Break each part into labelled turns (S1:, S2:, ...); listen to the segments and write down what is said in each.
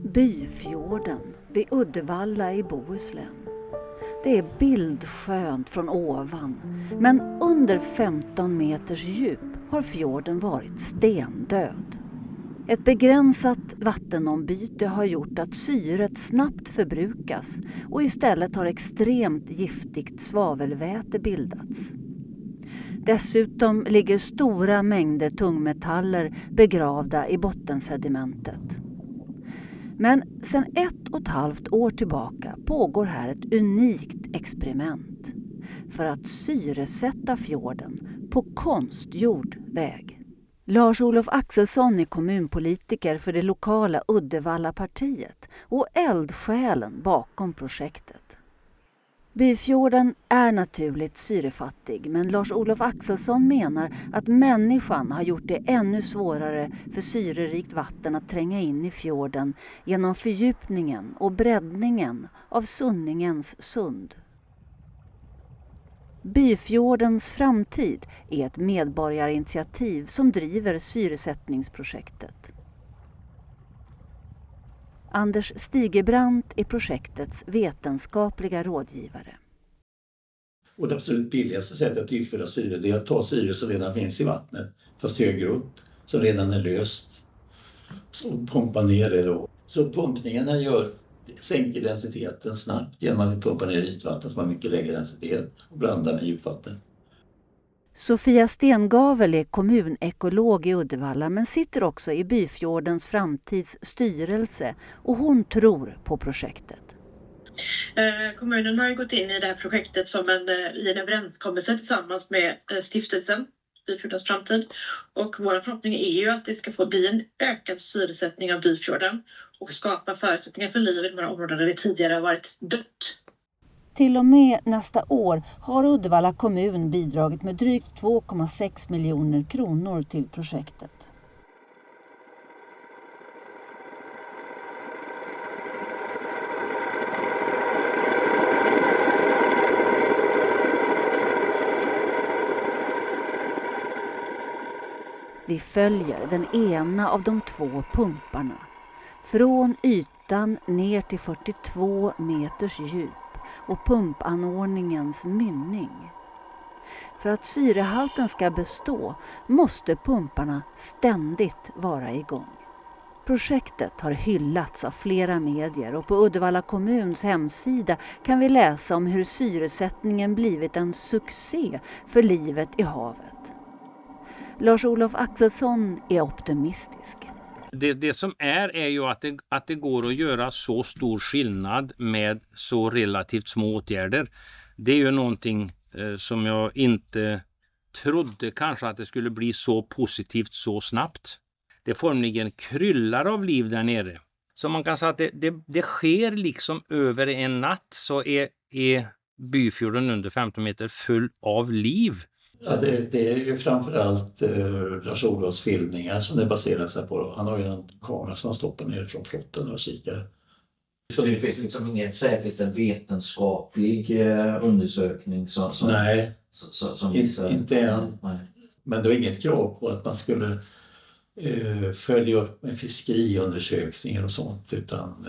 S1: Byfjorden vid Uddevalla i Bohuslän. Det är bildskönt från ovan, men under 15 meters djup har fjorden varit stendöd. Ett begränsat vattenombyte har gjort att syret snabbt förbrukas och istället har extremt giftigt svavelväte bildats. Dessutom ligger stora mängder tungmetaller begravda i bottensedimentet. Men sedan 1,5 år tillbaka pågår här ett unikt experiment för att syresätta fjorden på konstgjord väg. Lars-Olof Axelsson är kommunpolitiker för det lokala Uddevalla-partiet och eldsjälen bakom projektet. Byfjorden är naturligt syrefattig, men Lars-Olof Axelsson menar att människan har gjort det ännu svårare för syrerikt vatten att tränga in i fjorden genom fördjupningen och breddningen av Sunningens sund. Byfjordens framtid är ett medborgarinitiativ som driver syresättningsprojektet. Anders Stigebrant är projektets vetenskapliga rådgivare.
S2: Och det absolut billigaste sättet att tillföra syre, det är att ta syre som redan finns i vattnet, fast högre upp, som redan är löst. Så pumpa ner det då. Så pumpningarna sänker densiteten snabbt genom att pumpa ner ytvatten som har mycket lägre densitet och blanda med djupvatten.
S1: Sofia Stengavel är kommunekolog i Uddevalla men sitter också i Byfjordens framtids styrelse och hon tror på projektet.
S3: Kommunen har ju gått in i det här projektet i en överenskommelse tillsammans med stiftelsen Byfjordens framtid. Och vår förhoppning är ju att det ska få bli en ökad syresättning av Byfjorden och skapa förutsättningar för liv i de här områdena där det tidigare har varit dött.
S1: Till och med nästa år har Uddevalla kommun bidragit med drygt 2,6 miljoner kronor till projektet. Vi följer den ena av de 2 pumparna från ytan ner till 42 meters djup och pumpanordningens mynning. För att syrehalten ska bestå måste pumparna ständigt vara igång. Projektet har hyllats av flera medier och på Uddevalla kommuns hemsida kan vi läsa om hur syresättningen blivit en succé för livet i havet. Lars-Olof Axelsson är optimistisk.
S4: Det som är ju att det går att göra så stor skillnad med så relativt små åtgärder. Det är ju någonting som jag inte trodde kanske att det skulle bli så positivt så snabbt. Det formligen kryllar av liv där nere. Så man kan säga att det sker liksom över en natt så är Byfjorden under 15 meter full av liv.
S2: Ja, det är ju framförallt Lars-Olofs filmningar som det baserar sig på. Han har ju en kamera som han stoppar ner från flotten och kikar.
S5: Så det finns liksom ingen säkerställd vetenskaplig undersökning som
S2: Nej,
S5: som visar...
S2: inte än. Nej. Men det var inget krav på att man skulle följa upp med fiskeriundersökningar och sånt, utan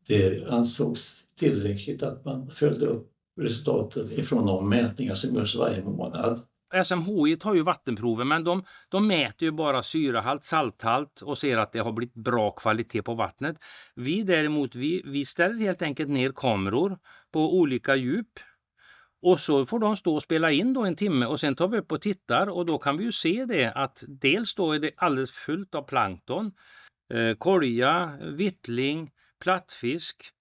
S2: det ansågs tillräckligt att man följde upp resultaten ifrån de mätningar som görs varje månad.
S4: SMHI tar ju vattenprover, men de mäter ju bara syrehalt, salthalt och ser att det har blivit bra kvalitet på vattnet. Vi däremot, vi ställer helt enkelt ner kameror på olika djup och så får de stå och spela in då en timme och sen tar vi upp och tittar och då kan vi ju se det att dels då är det alldeles fullt av plankton, kolja, vittling, plattfisk.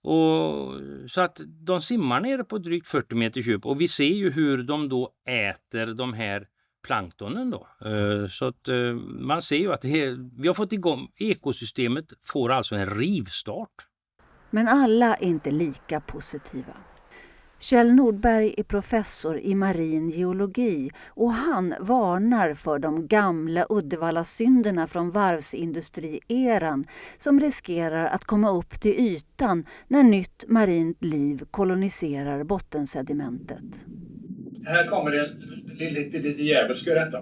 S4: Och så att de simmar nere på drygt 40 meter djup och vi ser ju hur de då äter de här planktonen då. Så att man ser ju att vi har fått igång, ekosystemet får alltså en rivstart.
S1: Men alla är inte lika positiva. Kjell Nordberg är professor i marin geologi och han varnar för de gamla Uddevalla-synderna från varvsindustrieran som riskerar att komma upp till ytan när nytt marint liv koloniserar bottensedimentet.
S6: Här kommer det lite djävulska i detta.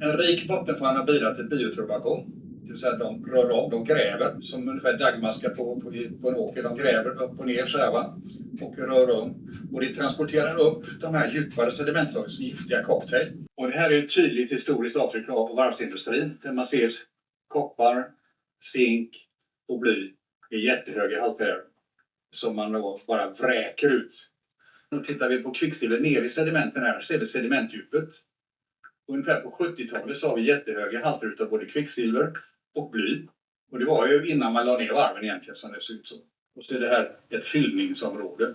S6: En rik bottenfauna bidrar till biotrobation, Det vill säga de rör om, de gräver som ungefär dagmaskar på en åker. De gräver upp och ner så här, va? Och rör om. Och det transporterar upp de här djupare sedimentlagen som giftiga cocktail. Och det här är ett tydligt historiskt avtryck av varvsindustrin. Där man ser koppar, zink och bly i jättehöga halter. Som man då bara vräker ut. Nu tittar vi på kvicksilver ner i sedimenten här. Ser vi sedimentdjupet. Ungefär på 70-talet så har vi jättehöga halter av både kvicksilver och bly. Och det var ju innan man la ner varven egentligen som det ser ut så. Och så är det här ett fyllningsområde.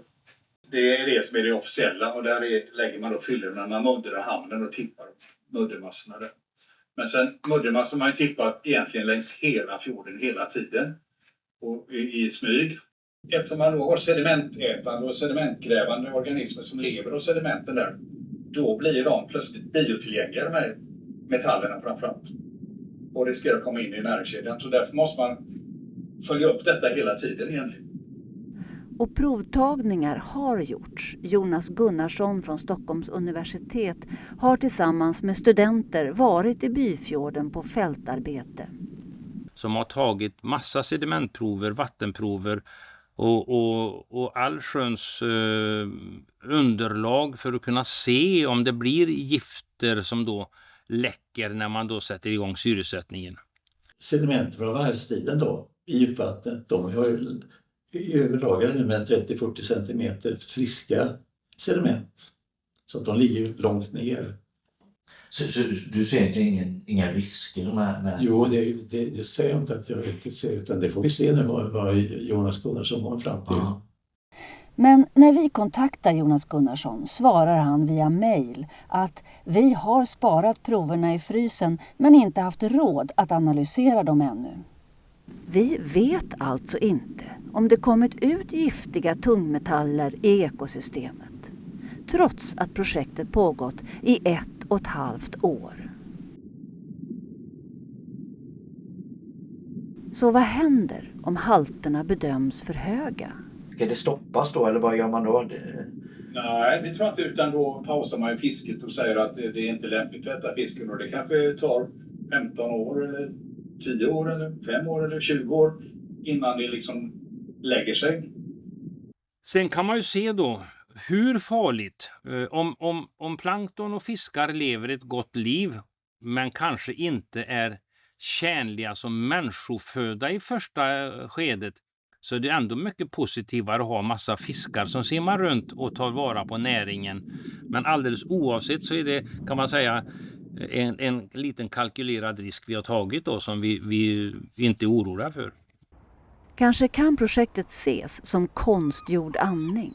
S6: Det är det som är det officiella och där lägger man då fyllorna när man muddrar hamnen och tippar muddermassorna där. Men sen muddermassor man tippar egentligen längs hela fjorden hela tiden. Och i smyg. Eftersom man då har sedimentätande och sedimentgrävande organismer som lever och sedimenten där. Då blir de plötsligt biotillgängliga, de här metallerna framförallt. Och riskerar att komma in i näringskedjan. Så därför måste man följa upp detta hela tiden egentligen.
S1: Och provtagningar har gjorts. Jonas Gunnarsson från Stockholms universitet har tillsammans med studenter varit i Byfjorden på fältarbete.
S4: Som har tagit massa sedimentprover, vattenprover och allsköns underlag för att kunna se om det blir gifter som då läcker när man då sätter igång syresättningen.
S2: Sediment från varvstiden då i djupvattnet, de har ju överlagade med 30-40 centimeter friska sediment. Så att de ligger långt ner.
S5: Så du ser egentligen inga risker med...
S2: Jo, det säger jag inte att jag inte ser, utan det får vi se nu vad Jonas Gunnarsson har fram till.
S5: Ja.
S1: Men när vi kontaktar Jonas Gunnarsson svarar han via mejl att vi har sparat proverna i frysen men inte haft råd att analysera dem ännu. Vi vet alltså inte om det kommit ut giftiga tungmetaller i ekosystemet, trots att projektet pågått i 1,5 år. Så vad händer om halterna bedöms för höga?
S5: Ska det stoppas då eller vad gör man då?
S6: Nej, vi tror inte, utan då pausar man fisket och säger att det är inte lämpligt att äta fisken. Och det kanske tar 15 år eller 10 år eller 5 år eller 20 år innan det liksom lägger sig.
S4: Sen kan man ju se då hur farligt, om plankton och fiskar lever ett gott liv men kanske inte är tjänliga som människoföda i första skedet, så är det ändå mycket positivare att ha massa fiskar som simmar runt och tar vara på näringen. Men alldeles oavsett så är det, kan man säga, en liten kalkylerad risk vi har tagit då som vi inte är oroliga för.
S1: Kanske kan projektet ses som konstgjord andning.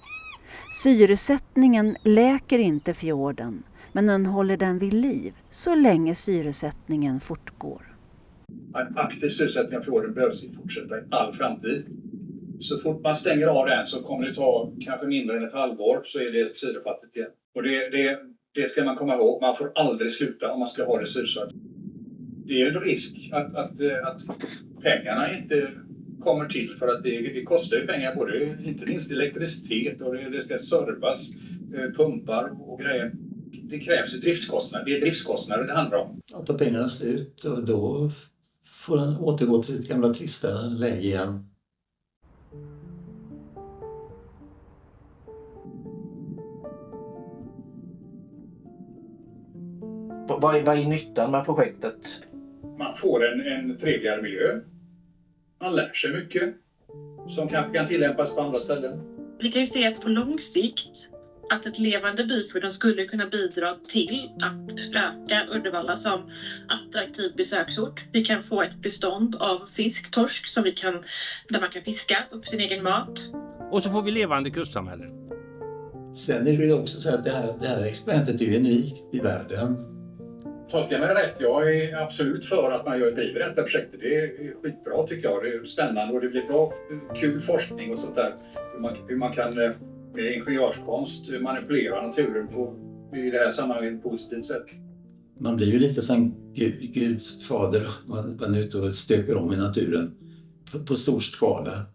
S1: Syresättningen läker inte fjorden, men den håller den vid liv så länge syresättningen fortgår.
S6: En aktiv syresättning av fjorden behövs fortsätta i all framtid. Så fort man stänger av den så kommer det ta kanske mindre än ett halvår så är det syrefattigt igen. Och det ska man komma ihåg. Man får aldrig sluta om man ska ha det syresatt. Det är en risk att pengarna inte kommer till för att det kostar ju pengar både inte minst elektricitet och det ska servas, pumpar och grejer. Det krävs ju driftskostnader. Det är driftskostnader det handlar om.
S2: Att ta pengarna slut och då får den återgå till sitt gamla trista läge igen.
S5: Vad är nyttan med projektet?
S6: Man får en trevligare miljö. Man lär sig mycket som kanske kan tillämpas på andra ställen.
S3: Vi kan ju se att på lång sikt att ett levande Byfjorden skulle kunna bidra till att öka Uddevalla som attraktiv besöksort. Vi kan få ett bestånd av fisk, torsk som där man kan fiska upp sin egen mat.
S4: Och så får vi levande kustsamhällen.
S2: Sen är det ju också så att det här experimentet är ju unikt i världen.
S6: Tolkar mig rätt, jag är absolut för att man driver detta projektet. Det är skitbra tycker jag. Det är spännande och det blir bra, kul forskning och sånt där. Hur man kan med ingenjörskonst manipulera naturen i det här sammanhanget på ett positivt sätt.
S2: Man blir ju lite som Gud fader, man är ute och stöper om i naturen på stor skala.